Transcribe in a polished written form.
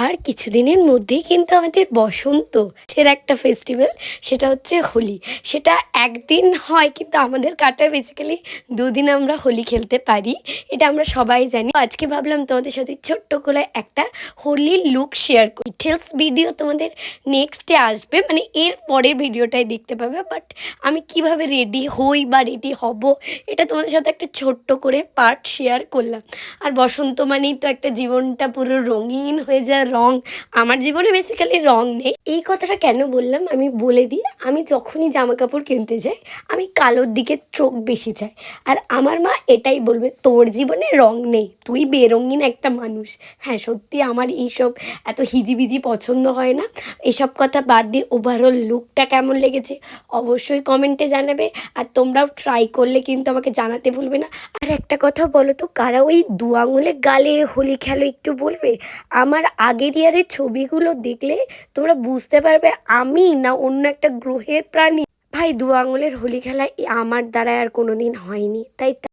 আর কিছুদিনের মধ্যেই কিন্তু আমাদের বসন্ত এর একটা ফেস্টিভ্যাল, সেটা হচ্ছে হোলি। সেটা একদিন হয় কিন্তু আমাদের কাটায় বেসিক্যালি দুদিন আমরা হোলি খেলতে পারি, এটা আমরা সবাই জানি। আজকে ভাবলাম তোমাদের সাথে ছোট্ট করে একটা হোলির লুক শেয়ার করি। ডিটেলস ভিডিও তোমাদের নেক্সটে আসবে, মানে এর পরের ভিডিওটাই দেখতে পাবে। বাট আমি কিভাবে রেডি হই বা রেডি হব এটা তোমাদের সাথে একটা ছোট্ট করে পার্ট শেয়ার করলাম। আর বসন্ত মানেই তো একটা জীবনটা পুরো রঙিন হয়ে যায়। রং, আমার জীবনে বেসিক্যালি রং নেই। এই কথাটা কেন বললাম আমি বলে দিই। আমি যখনই জামা কাপড় কিনতে যাই আমি কালোর দিকে চোখ বেশি যায়। আর আমার মা এটাই বলবে, তোর জীবনে রং নেই, তুই বেরঙিন একটা মানুষ। হ্যাঁ সত্যি আমার এইসব এত হিজিবিজি পছন্দ হয় না। এসব কথা বাদ দিয়ে ওভারঅল লুকটা কেমন লেগেছে অবশ্যই কমেন্টে জানাবে। আর তোমরাও ট্রাই করলে কিন্তু আমাকে জানাতে ভুলবে না। আর একটা কথা বলো তো, কারা ওই দু আঙুলে গালে হোলি খেলো একটু বলবে? আমার আগের ইয়ারের ছবিগুলো দেখলে তোমরা বুঝতে পারবে আমি না অন্য একটা গ্রহের প্রাণী। ভাই, দু আঙুলের হোলি খেলা আমার দ্বারা আর কোনোদিন হয়নি, তাই